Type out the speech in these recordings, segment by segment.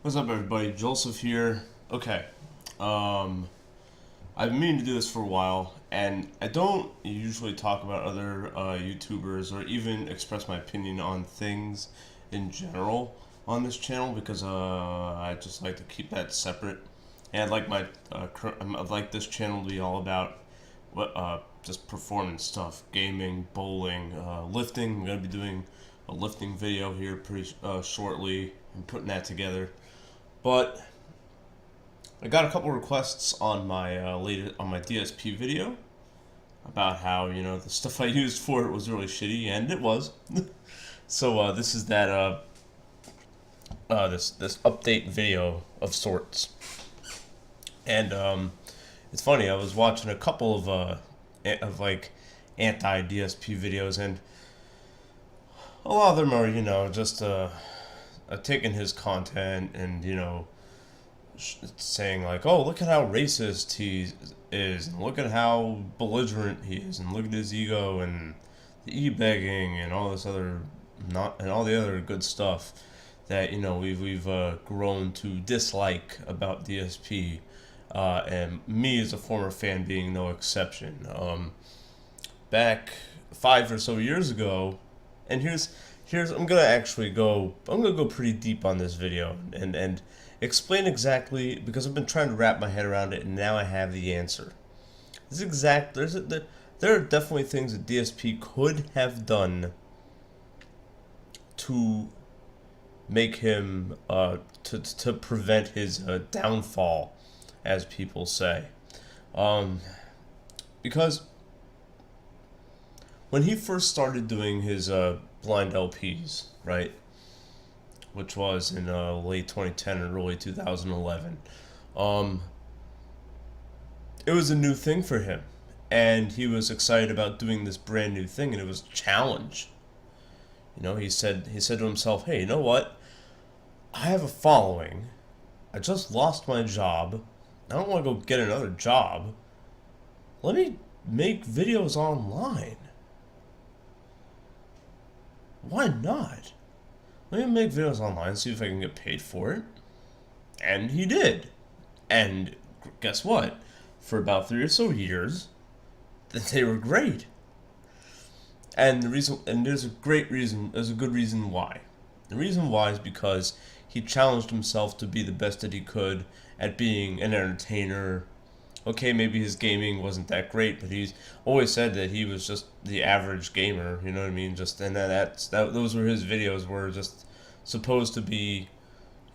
What's up, everybody? Joseph here. Okay, I've been meaning to do this for a while, and I don't usually talk about other YouTubers or even express my opinion on things in general on this channel because I just like to keep that separate. And I'd like I'd like this channel to be all about what just performance stuff, gaming, bowling, lifting. I'm gonna be doing a lifting video here pretty shortly. I'm putting that together. But I got a couple requests on my on my DSP video about how the stuff I used for it was really shitty, and it was. So this is that this update video of sorts, and it's funny. I was watching a couple of like anti DSP videos, and a lot of them are just taking his content and saying like, oh, look at how racist he is, and look at how belligerent he is, and look at his ego and the e-begging and all this other not and all the other good stuff that we've grown to dislike about DSP, and me as a former fan being no exception. Back 5 or so years ago, and here's I'm gonna go pretty deep on this video and explain exactly, because I've been trying to wrap my head around it, and now I have the answer. There are definitely things that DSP could have done to make him to prevent his downfall, as people say, because when he first started doing his blind LPs, right, which was in late 2010 and early 2011. It was a new thing for him, and he was excited about doing this brand new thing, and it was a challenge. He said to himself, "Hey, you know what? I have a following. I just lost my job. I don't want to go get another job. Let me make videos online. Why not? Let me make videos online, see if I can get paid for it." And he did. And guess what? For about 3 or so years, they were great. And there's a good reason why. The reason why is because he challenged himself to be the best that he could at being an entertainer. Okay, maybe his gaming wasn't that great, but he's always said that he was just the average gamer. You know what I mean? Those were his videos, were just supposed to be,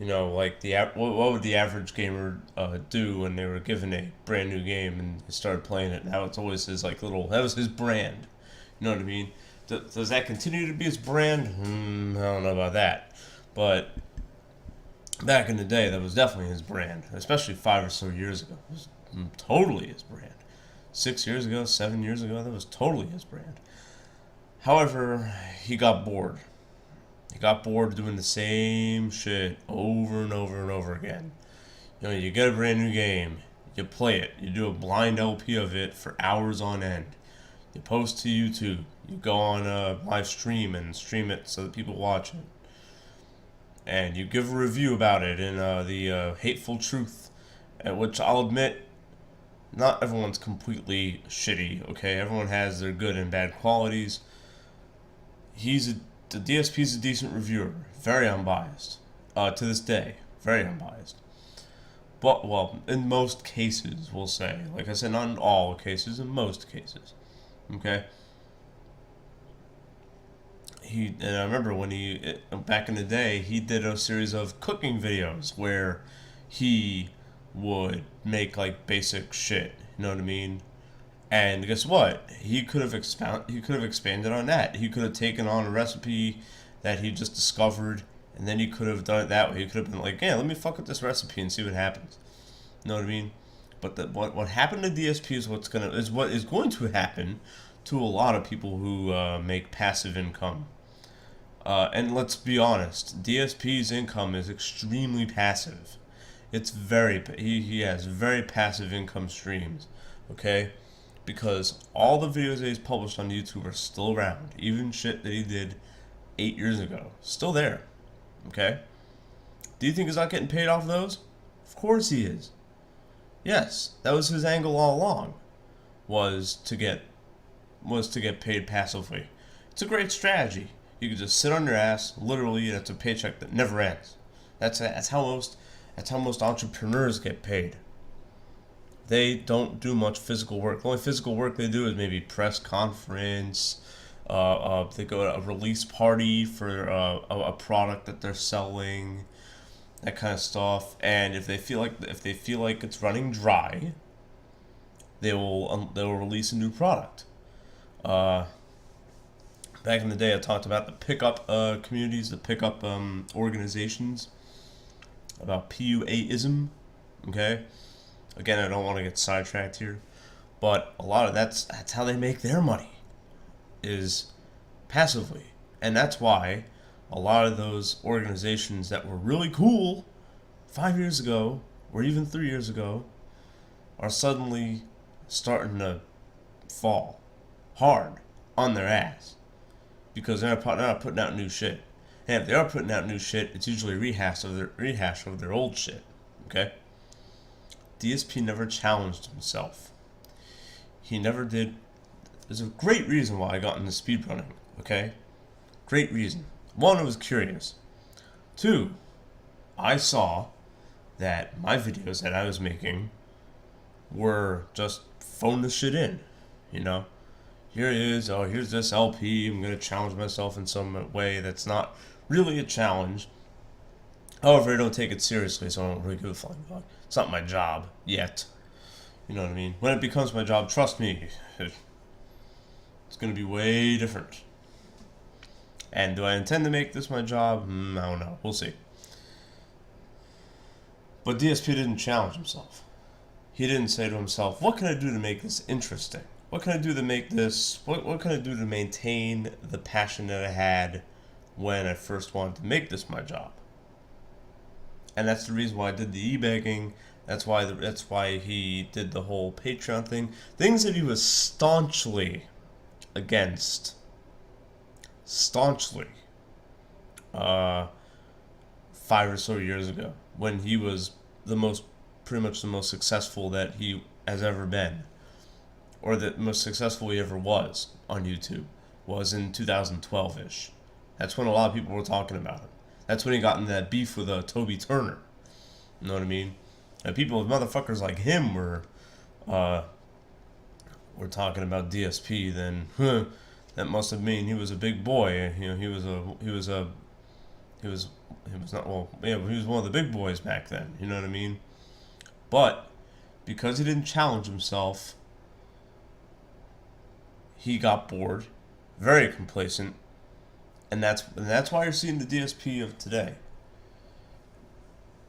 like what would the average gamer do when they were given a brand new game and started playing it? Now it's always his that was his brand. You know what I mean? Does that continue to be his brand? I don't know about that, but back in the day, that was definitely his brand, especially 5 or so years ago. It was totally his brand. 6 years ago, 7 years ago, that was totally his brand. However, he got bored. He got bored doing the same shit over and over and over again. You get a brand new game, you play it, you do a blind LP of it for hours on end. You post to YouTube, you go on a live stream and stream it so that people watch it. And you give a review about it in the Hateful Truth, at which I'll admit, not everyone's completely shitty, okay? Everyone has their good and bad qualities. The DSP's a decent reviewer, very unbiased. To this day, very unbiased. But, well, in most cases, we'll say. Like I said, not in all cases, in most cases. Okay? And I remember when back in the day, he did a series of cooking videos where he would make like basic shit, you know what I mean? And guess what? He could have expanded on that. He could have taken on a recipe that he just discovered, and then he could have done it that way. He could have been like, "Yeah, let me fuck with this recipe and see what happens." You know what I mean? But what happened to DSP is what is going to happen to a lot of people who make passive income. And let's be honest, DSP's income is extremely passive. He has very passive income streams, okay? Because all the videos that he's published on YouTube are still around. Even shit that he did 8 years ago, still there, okay? Do you think he's not getting paid off those? Of course he is. Yes, that was his angle all along, was to get paid passively. It's a great strategy. You can just sit on your ass, literally, and it's a paycheck that never ends. That's how most entrepreneurs get paid. They don't do much physical work. The only physical work they do is maybe press conference. They go to a release party for a product that they're selling, that kind of stuff. And if they feel like it's running dry, they will release a new product. Back in the day, I talked about the pickup communities, the pickup organizations, about PUA-ism. Okay. Again, I don't want to get sidetracked here, but a lot of that's how they make their money, is passively. And that's why a lot of those organizations that were really cool 5 years ago or even 3 years ago are suddenly starting to fall hard on their ass because they're not putting out new shit. And if they are putting out new shit, it's usually a rehash of their old shit. Okay? DSP never challenged himself. He never did. There's a great reason why I got into speedrunning, okay? Great reason. One, I was curious. Two, I saw that my videos that I was making were just phone the shit in, you know? Here it is, oh, here's this LP, I'm gonna challenge myself in some way that's not really a challenge. However, I don't take it seriously, so I don't really give a flying fuck. It's not my job yet. You know what I mean? When it becomes my job, trust me, it's going to be way different. And do I intend to make this my job? I don't know. We'll see. But DSP didn't challenge himself. He didn't say to himself, what can I do to make this interesting? What can I do to make this... What can I do to maintain the passion that I had when I first wanted to make this my job? And that's the reason why I did the e-begging. That's why he did the whole Patreon thing. Things that he was staunchly against. Staunchly. 5 or so years ago, when he was pretty much the most successful that he has ever been, or the most successful he ever was on YouTube, was in 2012-ish. That's when a lot of people were talking about him. That's when he got in that beef with Toby Turner. You know what I mean? And motherfuckers like him were talking about DSP. Then that must have mean he was a big boy. You know, he was one of the big boys back then. You know what I mean? But because he didn't challenge himself, he got bored, very complacent. And that's why you're seeing the DSP of today.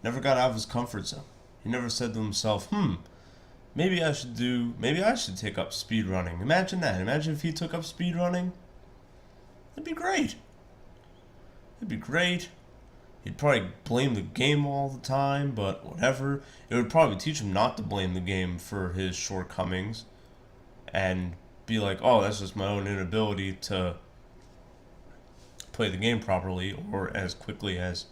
Never got out of his comfort zone. He never said to himself, maybe I should take up speedrunning. Imagine that. Imagine if he took up speedrunning. It'd be great. It'd be great. He'd probably blame the game all the time, but whatever. It would probably teach him not to blame the game for his shortcomings and be like, oh, that's just my own inability to play the game properly or as quickly as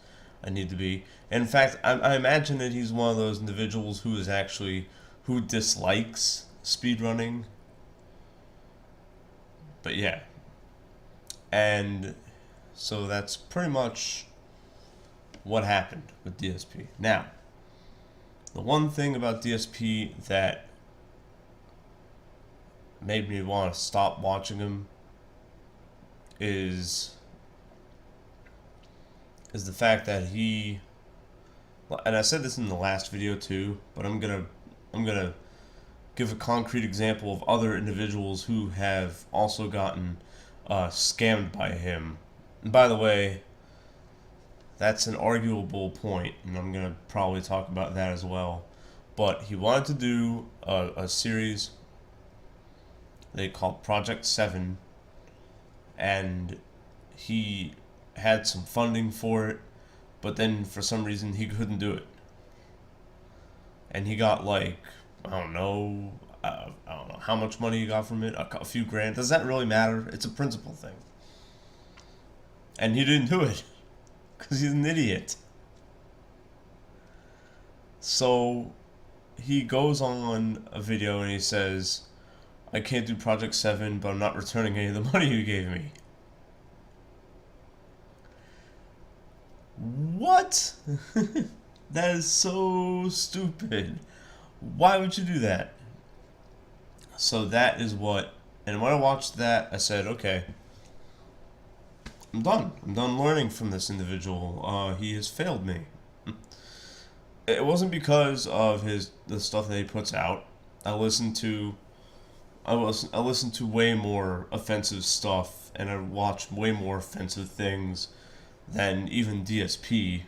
I need to be. And in fact, I imagine that he's one of those individuals who dislikes speedrunning. But yeah. And so that's pretty much what happened with DSP. Now, the one thing about DSP that made me want to stop watching him is the fact that he, and I said this in the last video too, but I'm gonna give a concrete example of other individuals who have also gotten scammed by him. And by the way, that's an arguable point, and I'm gonna probably talk about that as well. But he wanted to do a series they called Project 7, and he had some funding for it, but then for some reason he couldn't do it. And he got I don't know how much money he got from it, a few grand. Does that really matter? It's a principle thing. And he didn't do it because he's an idiot. So he goes on a video and he says, I can't do Project 7, but I'm not returning any of the money you gave me. What? That is so stupid. Why would you do that? So that is what, and when I watched that, I said, okay, I'm done. I'm done learning from this individual. He has failed me. It wasn't because of the stuff that he puts out. I listened to way more offensive stuff, and I watched way more offensive things than even DSP.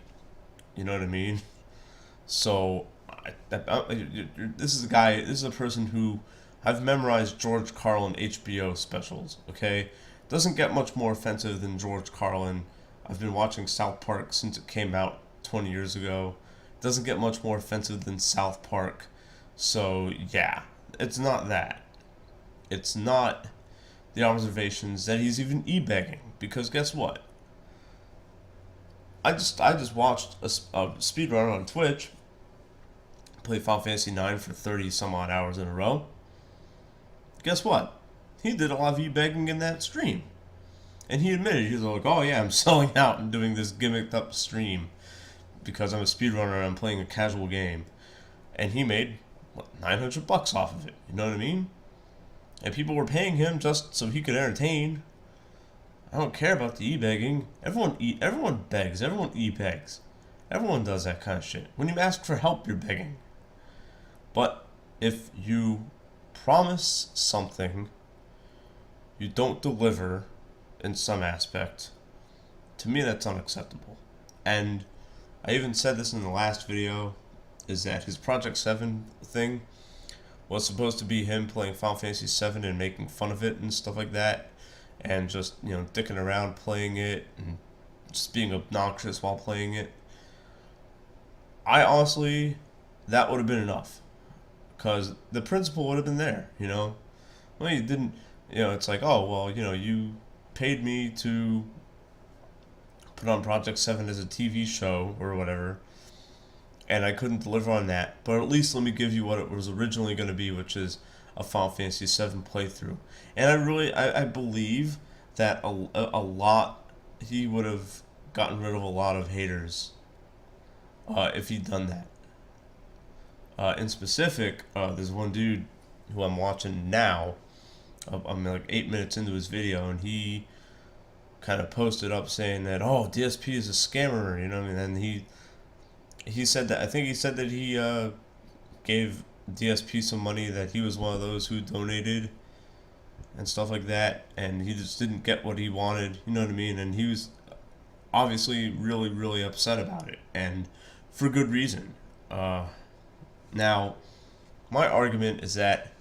You know what I mean? So, this is a guy. This is a person who I've memorized George Carlin HBO specials. Okay, doesn't get much more offensive than George Carlin. I've been watching South Park since it came out 20 years ago. Doesn't get much more offensive than South Park. So yeah, it's not that. It's not the observations that he's even e-begging, because guess what? I just watched a speedrunner on Twitch play Final Fantasy 9 for 30 some odd hours in a row. Guess what? He did a lot of e-begging in that stream. And he admitted, he was like, oh yeah, I'm selling out and doing this gimmicked up stream because I'm a speedrunner and I'm playing a casual game. And he made, what, $900 off of it. You know what I mean? And people were paying him just so he could entertain. I don't care about the e-begging. Everyone begs. Everyone e-begs. Everyone does that kind of shit. When you ask for help, you're begging. But if you promise something, you don't deliver in some aspect, to me that's unacceptable. And I even said this in the last video, is that his Project 7 thing was supposed to be him playing Final Fantasy 7 and making fun of it and stuff like that, and just, you know, dicking around playing it and just being obnoxious while playing it. I honestly, that would have been enough, because the principle would have been there, you know. Well, you didn't, you know, it's like, oh, well, you know, you paid me to put on Project 7 as a TV show or whatever, and I couldn't deliver on that, but at least let me give you what it was originally going to be, which is a Final Fantasy 7 playthrough. And I believe that a lot, he would have gotten rid of a lot of haters if he'd done that. In specific, there's one dude who I'm watching now. I'm like 8 minutes into his video, and he kind of posted up saying that, oh, DSP is a scammer, you know what I mean? And he said that, I think he said that he gave DSP some money, that he was one of those who donated and stuff like that, and he just didn't get what he wanted, you know what I mean? And he was obviously really, really upset about it, and for good reason. Now, my argument is that,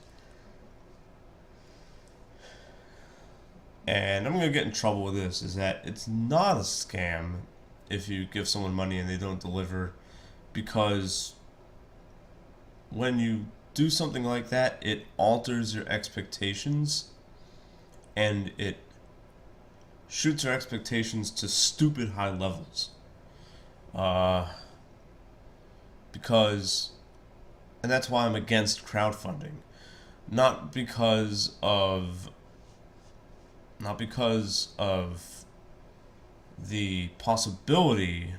and I'm going to get in trouble with this, is that it's not a scam if you give someone money and they don't deliver, because when you do something like that, it alters your expectations, and it shoots your expectations to stupid high levels. Because, and that's why I'm against crowdfunding. Not because of the possibility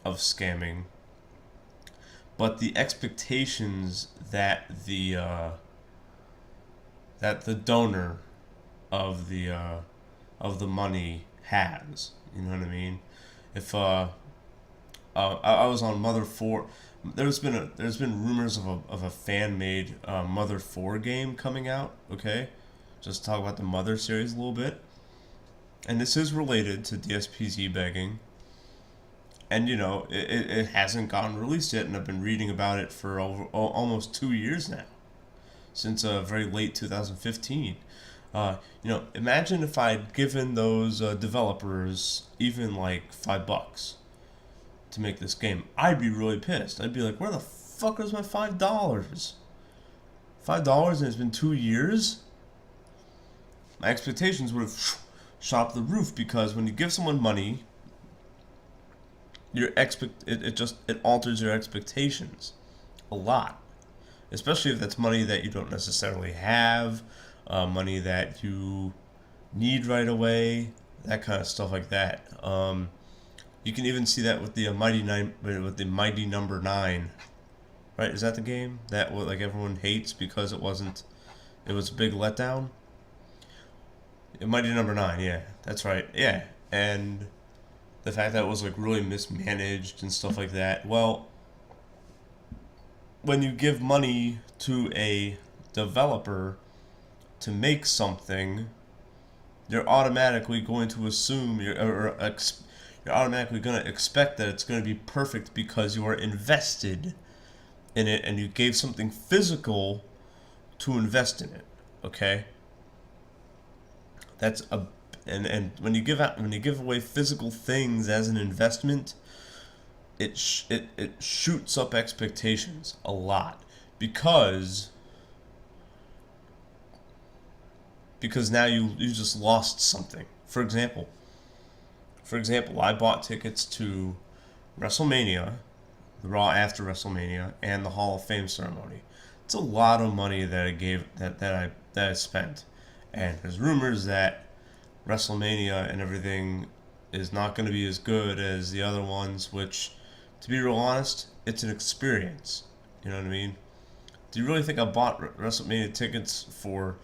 of scamming, but the expectations that the donor of the money has. You know what I mean? If I was on Mother 4, there's been rumors of a fan made Mother 4 game coming out. Okay, just talk about the Mother series a little bit, and this is related to DSP's e-begging. And, you know, it hasn't gotten released yet, and I've been reading about it for almost 2 years now, since very late 2015. You know, imagine if I'd given those developers even like $5 to make this game. I'd be really pissed. I'd be like, where the fuck is my $5? $5 and it's been 2 years? My expectations would have shot up the roof, because when you give someone money, it alters your expectations a lot, especially if that's money that you don't necessarily have, money that you need right away, that kind of stuff like that. You can even see that with the mighty number nine, right? Is that the game that like everyone hates because it wasn't? It was a big letdown. Mighty number nine, yeah, that's right, yeah, and the fact that it was like really mismanaged and stuff like that. Well, when you give money to a developer to make something, you're automatically going to assume you're automatically going to expect that it's going to be perfect because you are invested in it and you gave something physical to invest in it. Okay, that's a and when you give away physical things as an investment, it shoots up expectations a lot because now you just lost something. For example, I bought tickets to WrestleMania, the Raw after WrestleMania, and the Hall of Fame ceremony. It's a lot of money that I spent, and there's rumors that WrestleMania and everything is not going to be as good as the other ones. Which, to be real honest, it's an experience. You know what I mean? Do you really think I bought WrestleMania tickets for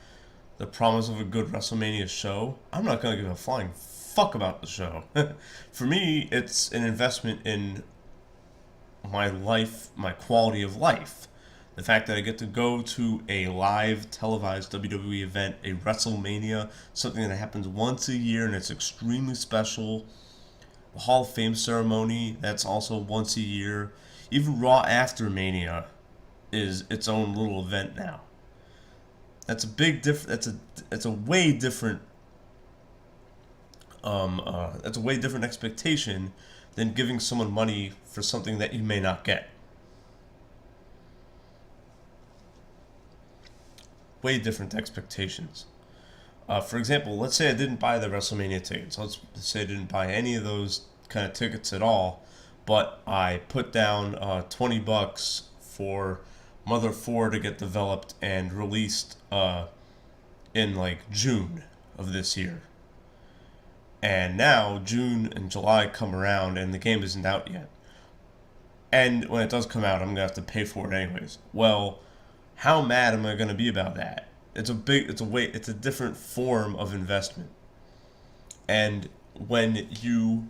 the promise of a good WrestleMania show? I'm not going to give a flying fuck about the show. For me, it's an investment in my life, my quality of life. The fact that I get to go to a live televised WWE event, a WrestleMania, something that happens once a year and it's extremely special. The Hall of Fame ceremony, that's also once a year. Even Raw after Mania is its own little event now. That's a big that's a way different that's a way different expectation than giving someone money for something that you may not get. Way different expectations. For example, let's say I didn't buy the WrestleMania tickets. Let's say I didn't buy any of those kind of tickets at all, but I put down $20 for Mother 4 to get developed and released in like June of this year. And now June and July come around and the game isn't out yet. And when it does come out, I'm gonna have to pay for it anyways. Well, how mad am I gonna be about that? It's a different form of investment. And when you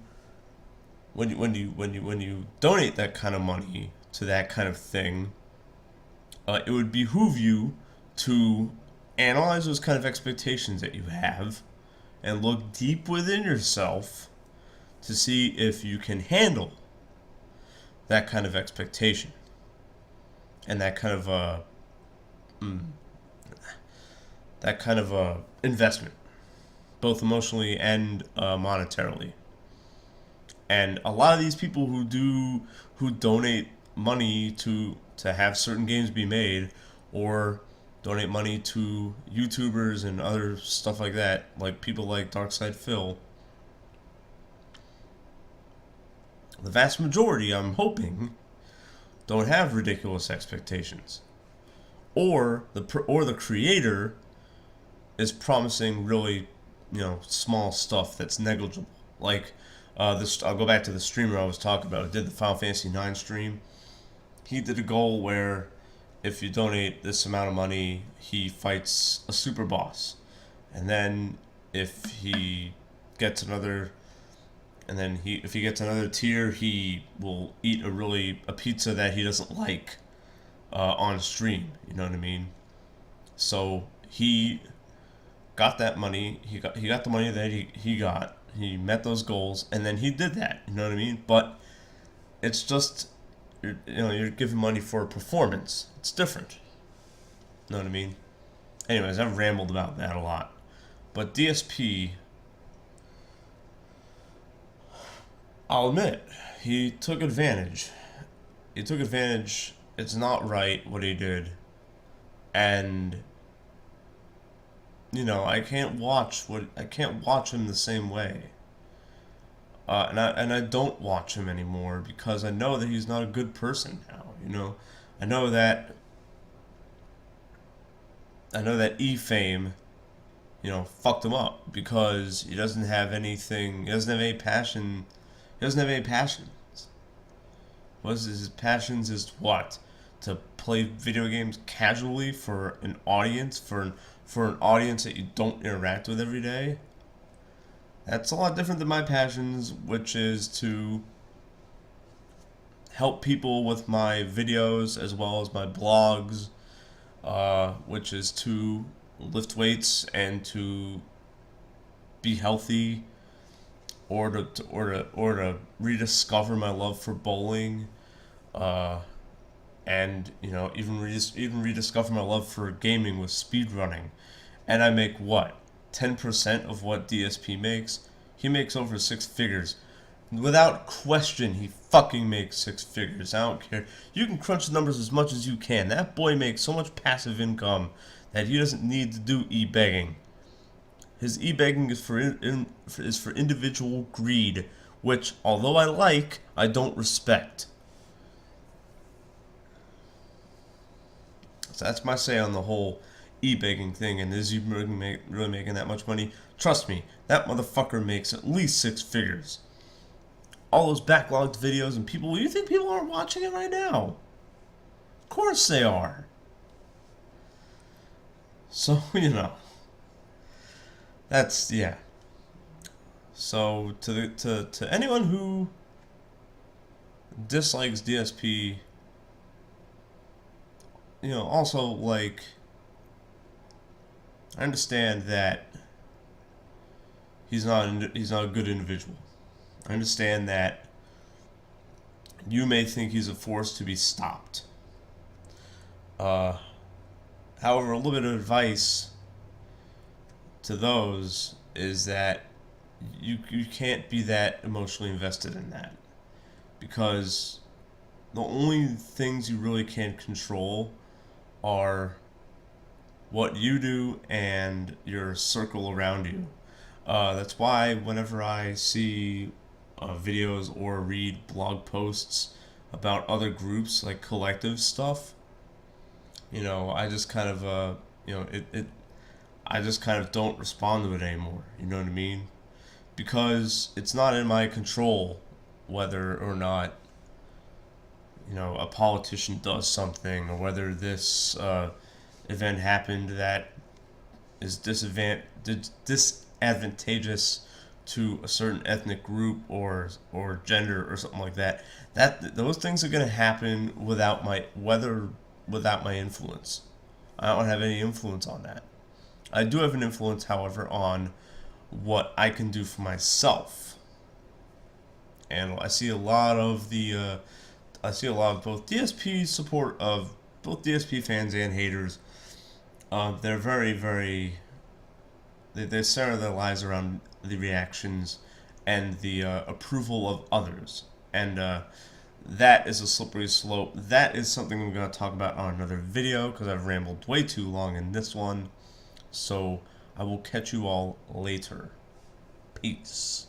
donate that kind of money to that kind of thing, it would behoove you to analyze those kind of expectations that you have and look deep within yourself to see if you can handle that kind of expectation and that kind of investment, both emotionally and monetarily. And a lot of these people who donate money to have certain games be made, or donate money to YouTubers and other stuff like that, like people like Darksydephil, the vast majority, I'm hoping, don't have ridiculous expectations, or the creator is promising really, small stuff that's negligible. Like this, I'll go back to the streamer I was talking about who did the Final Fantasy IX stream. He did a goal where if you donate this amount of money, he fights a super boss, and then if he gets another tier, he will eat a pizza that he doesn't like on stream. You know what I mean? So he got that money. He got the money that he got. He met those goals, and then he did that. You know what I mean? But it's just you're giving money for a performance. It's different. You know what I mean? Anyways, I've rambled about that a lot. But DSP, I'll admit, he took advantage. It's not right what he did. And I can't watch him the same way. And I don't watch him anymore because I know that he's not a good person now. You know, I know that E-Fame, fucked him up because he doesn't have anything. He doesn't have any passion. He doesn't have any passions. What's his passions is what? To play video games casually for an audience, for an audience that you don't interact with every day. That's a lot different than my passions, which is to help people with my videos as well as my blogs, which is to lift weights and to be healthy, or to rediscover my love for bowling, and even rediscover my love for gaming with speedrunning. And I make what, 10% of what DSP makes? He makes over six figures. Without question, he fucking makes six figures. I don't care. You can crunch the numbers as much as you can. That boy makes so much passive income that he doesn't need to do e-begging. His e-begging is for individual greed, which, although I like, I don't respect. So that's my say on the whole e-begging thing. And is he really making that much money? Trust me, that motherfucker makes at least six figures. All those backlogged videos and people, you think people aren't watching it right now? Of course they are. So, that's, yeah. So, to anyone who dislikes DSP, also, like, I understand that he's not a good individual. I understand that you may think he's a force to be stopped. However, a little bit of advice to those is that you can't be that emotionally invested in that, because the only things you really can control are what you do and your circle around you. That's why whenever I see videos or read blog posts about other groups, like collective stuff, I just kind of I just kind of don't respond to it anymore. You know what I mean? Because it's not in my control whether or not a politician does something, or whether this event happened that is disadvantageous to a certain ethnic group or gender or something like that. Those things are going to happen without my influence. I don't have any influence on that. I do have an influence, however, on what I can do for myself. And I see a lot of both DSP support of both DSP fans and haters. They're very, very. They center their lives around the reactions and the approval of others, and that is a slippery slope. That is something we're going to talk about on another video, because I've rambled way too long in this one. So I will catch you all later. Peace.